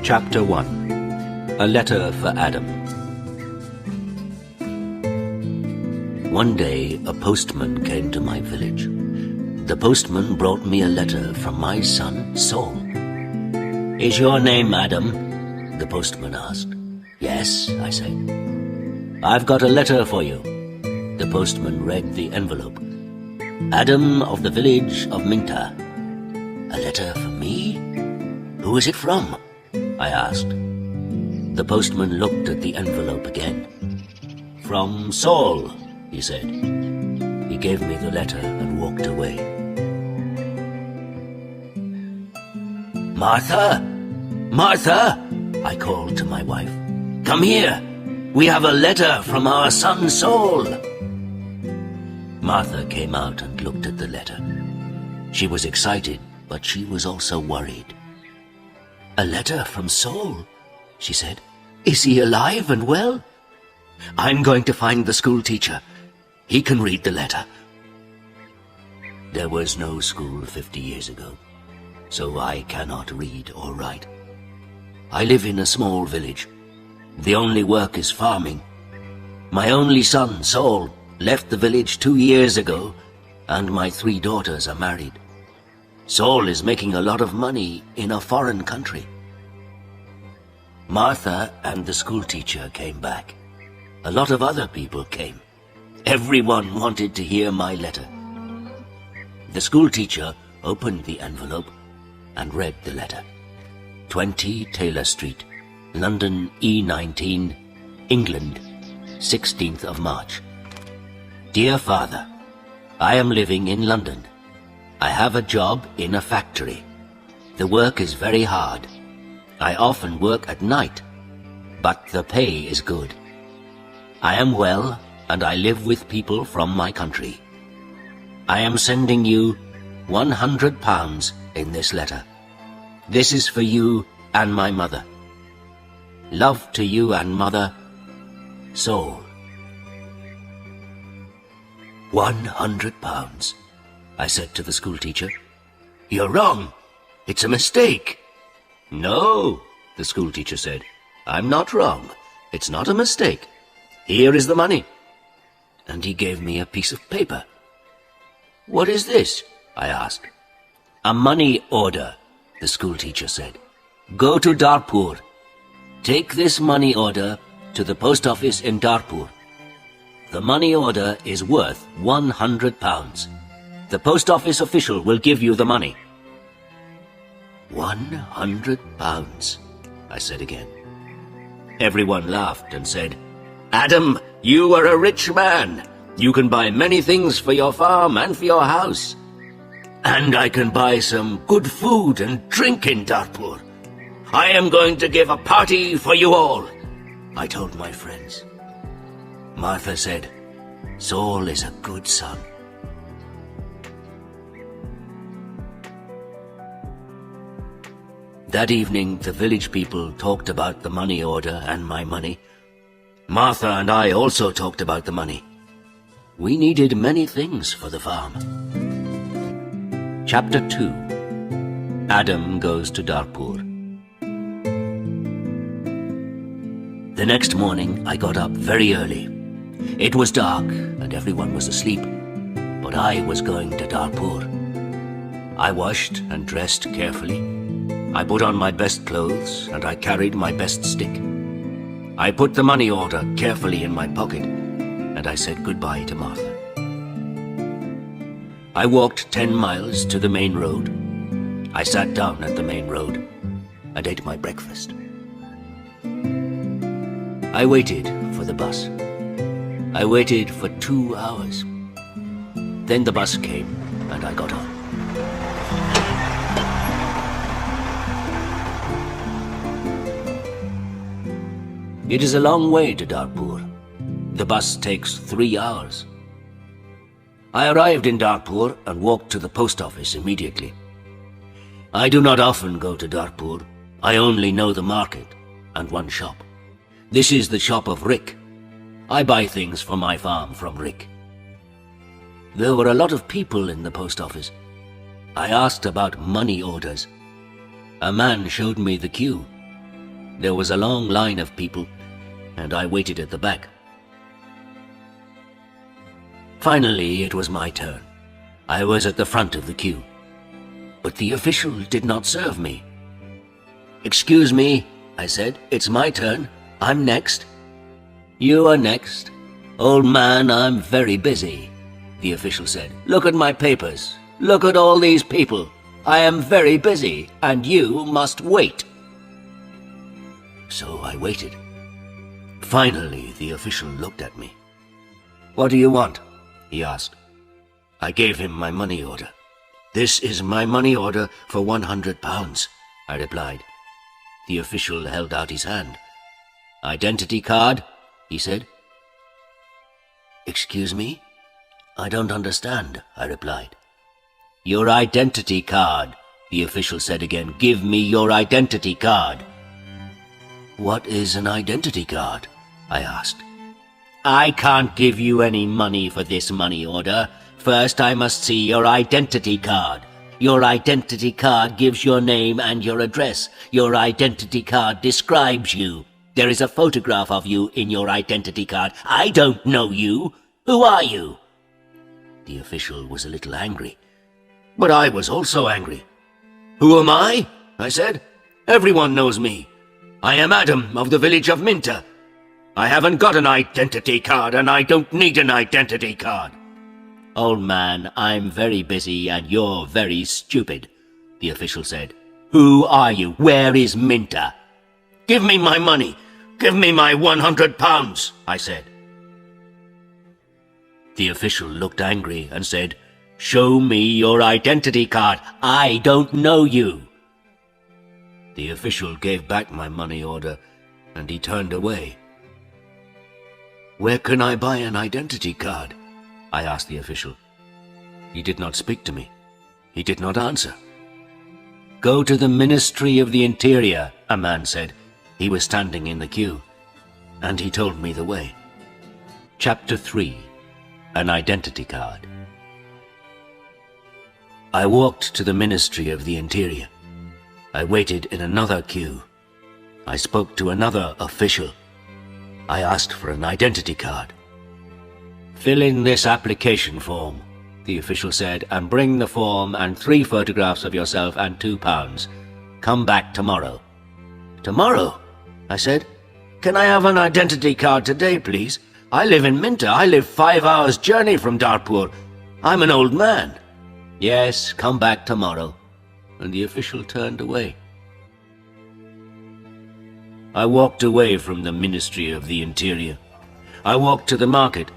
Chapter 1. A Letter for Adam. One day, a postman came to my village. The postman brought me a letter from my son, Saul. "Is your name Adam?" the postman asked. "Yes," I said. "I've got a letter for you." The postman read the envelope. "Adam of the village of Minta." "A letter for me? Who is it from?" I asked. The postman looked at the envelope again. "From Saul," he said. He gave me the letter and walked away. "Martha! Martha!" I called to my wife. "Come here! We have a letter from our son Saul." Martha came out and looked at the letter. She was excited, but she was also worried. "A letter from Saul," she said. "Is he alive and well?" "I'm going to find the school teacher. He can read the letter." There was no school 50 years ago, so I cannot read or write. I live in a small village. The only work is farming. My only son, Saul, left the village 2 years ago, and my 3 daughters are married. Saul is making a lot of money in a foreign country. Martha and the school teacher came back. A lot of other people came. Everyone wanted to hear my letter. The school teacher opened the envelope and read the letter. 20 Taylor Street, London E19, England, 16th of March. Dear Father, I am living in London. I have a job in a factory. The work is very hard. I often work at night, but the pay is good. I am well, and I live with people from my country. I am sending you £100 in this letter. This is for you and my mother. Love to you and mother, Saul. £100, I said to the school teacher. "You're wrong. It's a mistake." "No," the school teacher said. "I'm not wrong. It's not a mistake. Here is the money." And he gave me a piece of paper. "What is this?" I asked. "A money order," the school teacher said. "Go to Darpur. Take this money order to the post office in Darpur. The money order is worth £100. The post office official will give you the money." £100, I said again. Everyone laughed and said, "Adam, you are a rich man. You can buy many things for your farm and for your house. And I can buy some good food and drink in Darpur. I am going to give a party for you all," I told my friends. Martha said, "Saul is a good son." That evening, the village people talked about the money order and my money. Martha and I also talked about the money. We needed many things for the farm. Chapter 2. Adam goes to Darpur. The next morning, I got up very early. It was dark and everyone was asleep, but I was going to Darpur. I washed and dressed carefully. I put on my best clothes and I carried my best stick. I put the money order carefully in my pocket and I said goodbye to Martha. I walked 10 miles to the main road. I sat down at the main road and ate my breakfast. I waited for the bus. I waited for 2 hours. Then the bus came and I got on. It is a long way to Darpur. The bus takes 3 hours. I arrived in Darpur and walked to the post office immediately. I do not often go to Darpur. I only know the market and one shop. This is the shop of Rick. I buy things for my farm from Rick. There were a lot of people in the post office. I asked about money orders. A man showed me the queue. There was a long line of people, and I waited at the back. Finally, it was my turn. I was at the front of the queue. But the official did not serve me. "Excuse me," I said. "It's my turn. I'm next." "You are next. Old man, I'm very busy," the official said. "Look at my papers. Look at all these people. I am very busy, and you must wait." So I waited. Finally, the official looked at me. "What do you want?" he asked. I gave him my money order. "This is my money order for £100, I replied. The official held out his hand. "Identity card?" he said. "Excuse me? I don't understand," I replied. "Your identity card," the official said again. "Give me your identity card." "What is an identity card?" I asked. "I can't give you any money for this money order. First, I must see your identity card. Your identity card gives your name and your address. Your identity card describes you. There is a photograph of you in your identity card. I don't know you. Who are you?" The official was a little angry. But I was also angry. "Who am I?" I said. "Everyone knows me. I am Adam of the village of Minter. I haven't got an identity card, and I don't need an identity card." "Old man, I'm very busy and you're very stupid," the official said. "Who are you? Where is Minter?" "Give me my money. Give me my £100, I said. The official looked angry and said, "Show me your identity card. I don't know you." The official gave back my money order and he turned away. "Where can I buy an identity card?" I asked the official. He did not speak to me. He did not answer. "Go to the Ministry of the Interior," a man said. He was standing in the queue, and he told me the way. Chapter 3. An Identity Card. I walked to the Ministry of the Interior. I waited in another queue. I spoke to another official. I asked for an identity card. "Fill in this application form," the official said, "and bring the form and 3 photographs of yourself and £2. Come back tomorrow." "Tomorrow?" I said. "Can I have an identity card today, please? I live in Minter. I live 5 hours' journey from Dartpoor. I'm an old man." "Yes, come back tomorrow." And the official turned away. I walked away from the Ministry of the Interior. I walked to the market.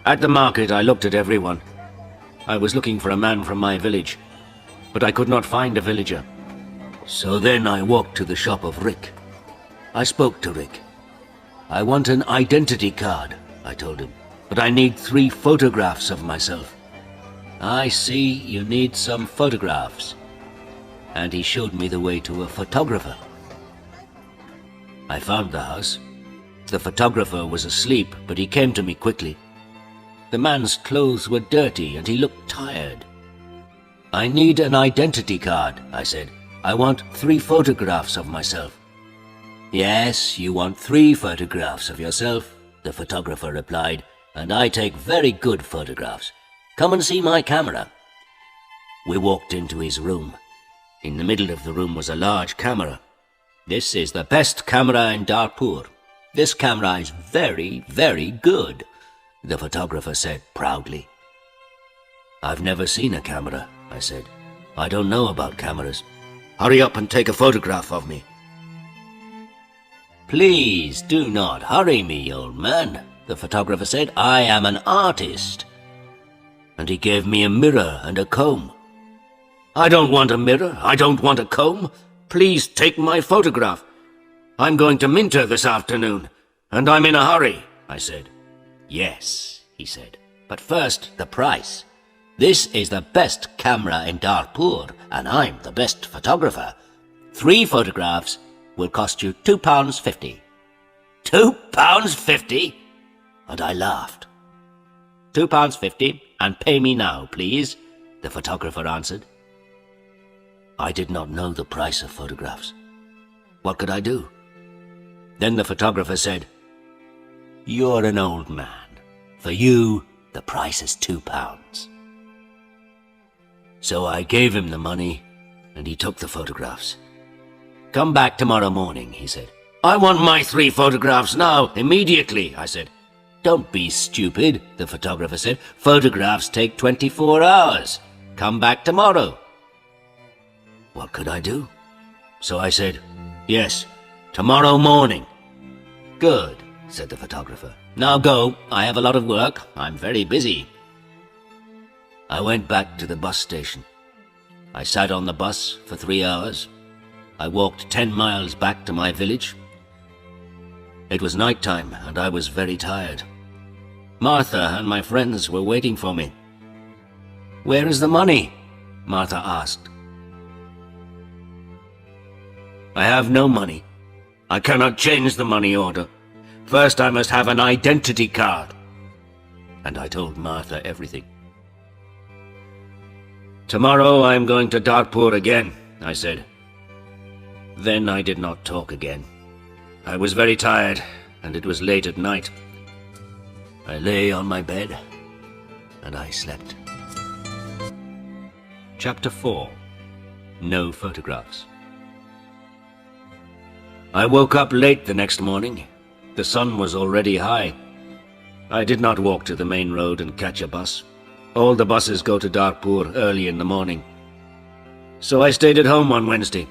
At the market, I looked at everyone. I was looking for a man from my village, but I could not find a villager. So then I walked to the shop of Rick. I spoke to Rick. "I want an identity card," I told him, "but I need 3 photographs of myself." "I see you need some photographs." And he showed me the way to a photographer. I found the house. The photographer was asleep, but he came to me quickly. The man's clothes were dirty and he looked tired. "I need an identity card," I said. "I want 3 photographs of myself." "Yes, you want 3 photographs of yourself," the photographer replied, "and I take very good photographs. Come and see my camera." We walked into his room. In the middle of the room was a large camera. "This is the best camera in Dartpoor. This camera is very, very good," the photographer said proudly. "I've never seen a camera," I said. "I don't know about cameras. Hurry up and take a photograph of me." "Please do not hurry me, old man," the photographer said. "I am an artist." And he gave me a mirror and a comb. "I don't want a mirror. I don't want a comb. Please take my photograph. I'm going to Minter this afternoon, and I'm in a hurry," I said. "Yes," he said, "but first the price. This is the best camera in Dartpoor, and I'm the best photographer. 3 photographs will cost you £2.50. £2.50? And I laughed. £2.50, and pay me now, please, the photographer answered. I did not know the price of photographs. What could I do? Then the photographer said, "You're an old man. For you, the price is £2. So I gave him the money, and he took the photographs. "Come back tomorrow morning," he said. "I want my 3 photographs now, immediately," I said. "Don't be stupid," the photographer said. "Photographs take 24 hours. Come back tomorrow." What could I do? So I said, "Yes, tomorrow morning." "Good," said the photographer. "Now go. I have a lot of work. I'm very busy." I went back to the bus station. I sat on the bus for 3 hours. I walked 10 miles back to my village. It was night time, and I was very tired. Martha and my friends were waiting for me. "Where is the money?" Martha asked. "I have no money. I cannot change the money order. First I must have an identity card." And I told Martha everything. "Tomorrow I am going to Dartpur again," I said. Then I did not talk again. I was very tired, and it was late at night. I lay on my bed, and I slept. Chapter 4. No Photographs. I woke up late the next morning. The sun was already high. I did not walk to the main road and catch a bus. All the buses go to Dartpur early in the morning. So I stayed at home on Wednesday.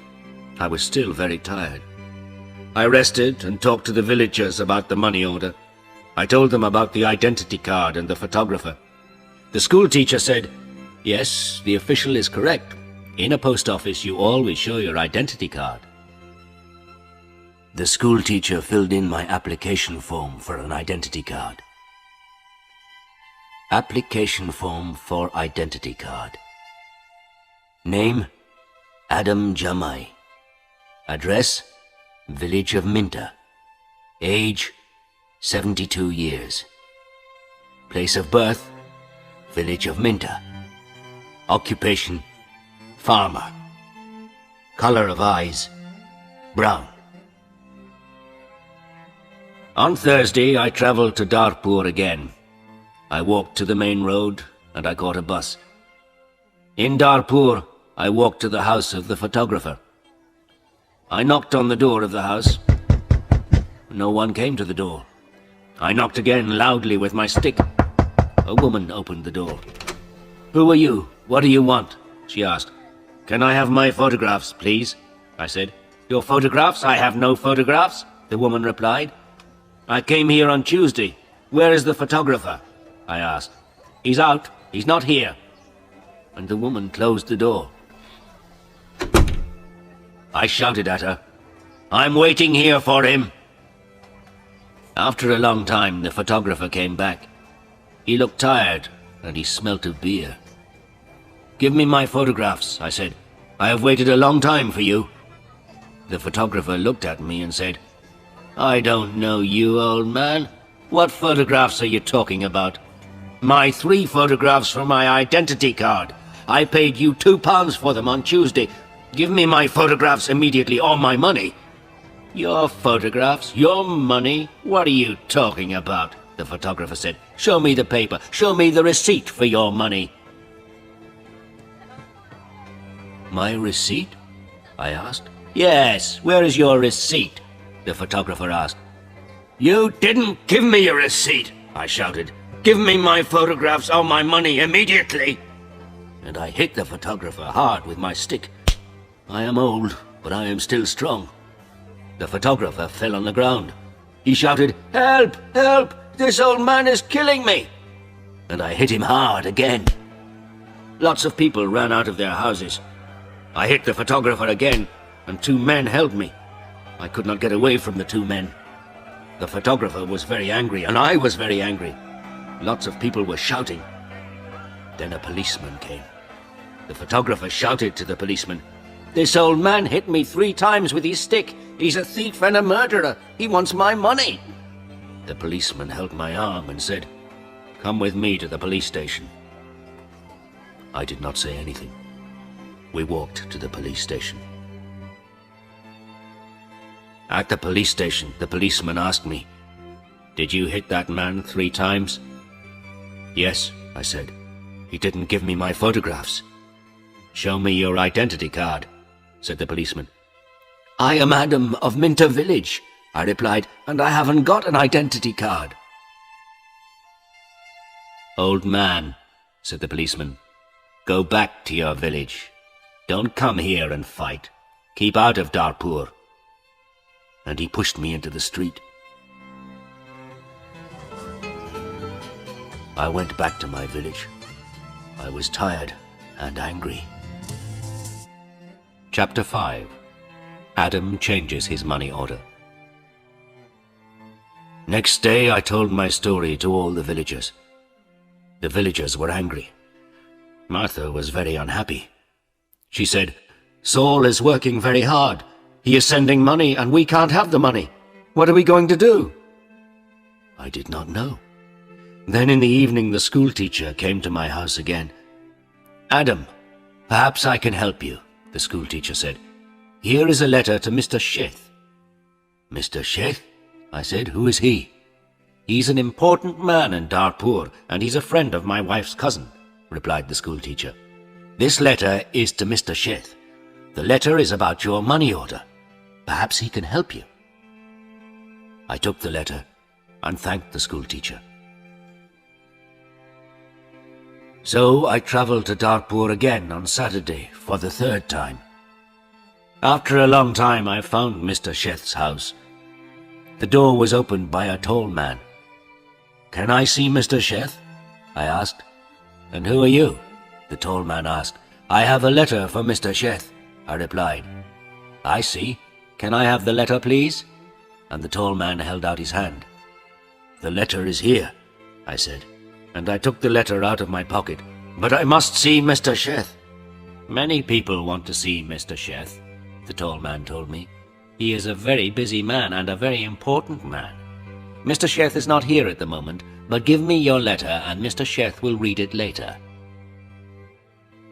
I was still very tired. I rested and talked to the villagers about the money order. I told them about the identity card and the photographer. The school teacher said, "Yes, the official is correct. In a post office, you always show your identity card." The school teacher filled in my application form for an identity card. Application form for identity card. Name, Adam Jamai. Address, village of Minta. Age, 72 years. Place of birth, village of Minta. Occupation, farmer. Color of eyes, brown. On Thursday, I traveled to Dartpur again. I walked to the main road, and I caught a bus. In Dartpur, I walked to the house of the photographer. I knocked on the door of the house. No one came to the door. I knocked again loudly with my stick. A woman opened the door. "Who are you? What do you want?" she asked. "Can I have my photographs, please?" I said. "Your photographs? I have no photographs," the woman replied. "I came here on Tuesday. Where is the photographer?" I asked. "He's out. He's not here." And the woman closed the door. I shouted at her, "I'm waiting here for him." After a long time, the photographer came back. He looked tired, and he smelt of beer. "Give me my photographs," I said. "I have waited a long time for you." The photographer looked at me and said, "I don't know you, old man. What photographs are you talking about?" "My 3 photographs for my identity card. I paid you £2 for them on Tuesday. Give me my photographs immediately, or my money." "Your photographs? Your money? What are you talking about?" the photographer said. "Show me the paper. Show me the receipt for your money." "My receipt?" I asked. "Yes, where is your receipt?" the photographer asked. "You didn't give me a receipt," I shouted. "Give me my photographs or my money immediately." And I hit the photographer hard with my stick. I am old, but I am still strong. The photographer fell on the ground. He shouted, "Help! Help! This old man is killing me!" And I hit him hard again. Lots of people ran out of their houses. I hit the photographer again, and 2 men held me. I could not get away from the 2 men. The photographer was very angry, and I was very angry. Lots of people were shouting. Then a policeman came. The photographer shouted to the policeman, "This old man hit me 3 times with his stick. He's a thief and a murderer. He wants my money." The policeman held my arm and said, "Come with me to the police station." I did not say anything. We walked to the police station. At the police station, the policeman asked me, "Did you hit that man 3 times?" "Yes," I said. "He didn't give me my photographs." "Show me your identity card," said the policeman. "I am Adam of Minter Village," I replied, "and I haven't got an identity card." "Old man," said the policeman, "go back to your village. Don't come here and fight. Keep out of Darpur." And he pushed me into the street. I went back to my village. I was tired and angry. Chapter 5. Adam changes his money order. Next day I told my story to all the villagers. The villagers were angry. Martha was very unhappy. She said, "Saul is working very hard. He is sending money and we can't have the money. What are we going to do?" I did not know. Then in the evening the school teacher came to my house again. "Adam, perhaps I can help you," the school teacher said. "Here is a letter to Mr. Sheth." "Mr. Sheth?" I said. "Who is he?" "He's an important man in Darpur, and he's a friend of my wife's cousin," replied the school teacher. "This letter is to Mr. Sheth. The letter is about your money order. Perhaps he can help you." I took the letter and thanked the school teacher. So I travelled to Darpur again on Saturday for the 3rd time. After a long time I found Mr. Sheth's house. The door was opened by a tall man. "Can I see Mr. Sheth?" I asked. "And who are you?" the tall man asked. "I have a letter for Mr. Sheth," I replied. "I see. Can I have the letter, please?" And the tall man held out his hand. "The letter is here," I said, and I took the letter out of my pocket. "But I must see Mr. Sheth." "Many people want to see Mr. Sheth," the tall man told me. "He is a very busy man and a very important man. Mr. Sheth is not here at the moment, but give me your letter and Mr. Sheth will read it later."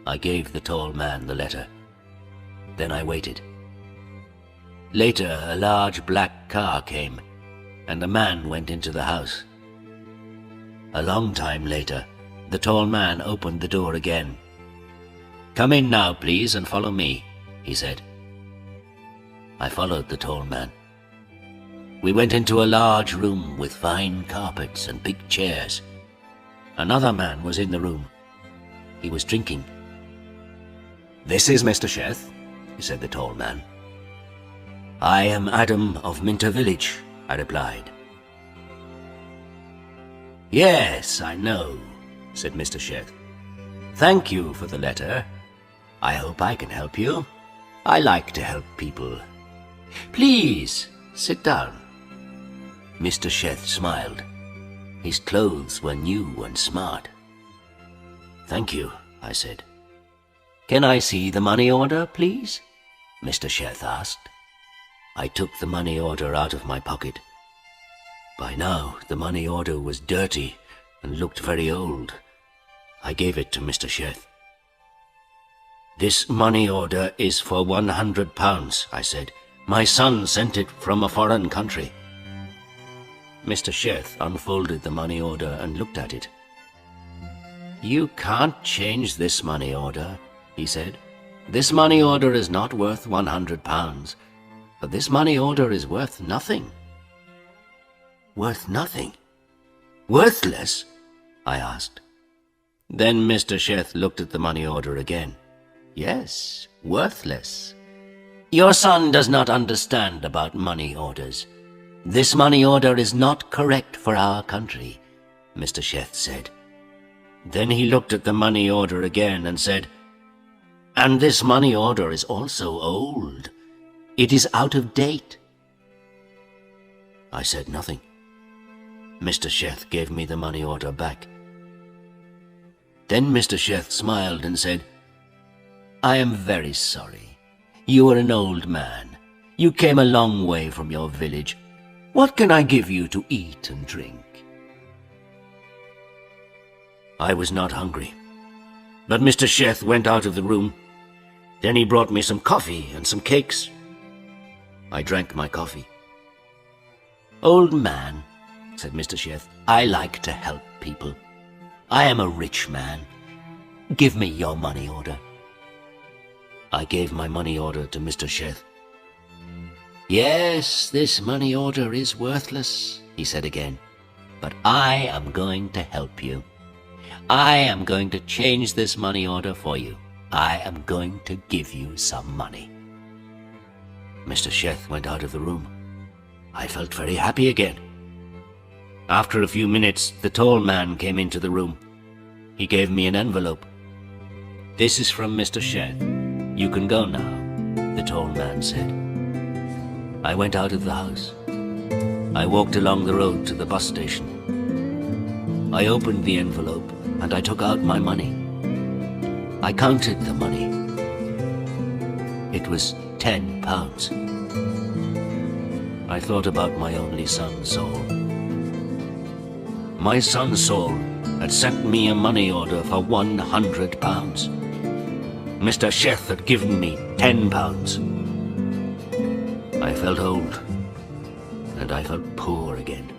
I gave the tall man the letter. Then I waited. Later, a large black car came, and a man went into the house. A long time later, the tall man opened the door again. "Come in now, please, and follow me," he said. I followed the tall man. We went into a large room with fine carpets and big chairs. Another man was in the room. He was drinking. "This is Mr. Sheth," said the tall man. "I am Adam of Minter Village," I replied. "Yes, I know," said Mr. Sheth. "Thank you for the letter. I hope I can help you. I like to help people. Please, sit down." Mr. Sheth smiled. His clothes were new and smart. "Thank you," I said. "Can I see the money order, please?" Mr. Sheth asked. I took the money order out of my pocket. By now, the money order was dirty and looked very old. I gave it to Mr. Sheth. "This money order is for £100, I said. "My son sent it from a foreign country." Mr. Sheth unfolded the money order and looked at it. "You can't change this money order," he said. "This money order is not worth £100, but this money order is worth nothing." "Worth nothing? Worthless?" I asked. Then Mr. Sheth looked at the money order again. "Yes, worthless. Your son does not understand about money orders. This money order is not correct for our country," Mr. Sheth said. Then he looked at the money order again and said, "And this money order is also old. It is out of date." I said nothing. Mr. Sheth gave me the money order back. Then Mr. Sheth smiled and said, "I am very sorry. You are an old man. You came a long way from your village. What can I give you to eat and drink?" I was not hungry, but Mr. Sheth went out of the room. Then he brought me some coffee and some cakes. I drank my coffee. "Old man," said Mr. Sheth, "I like to help people. I am a rich man. Give me your money order." I gave my money order to Mr. Sheth. "Yes, this money order is worthless," he said again, "but I am going to help you. I am going to change this money order for you. I am going to give you some money." Mr. Sheth went out of the room. I felt very happy again. After a few minutes, the tall man came into the room. He gave me an envelope. "This is from Mr. Sheth. You can go now," the tall man said. I went out of the house. I walked along the road to the bus station. I opened the envelope and I took out my money. I counted the money. It was £10. I thought about my only son, Saul. My son Saul had sent me a money order for £100. Mr. Sheth had given me £10. I felt old, and I felt poor again.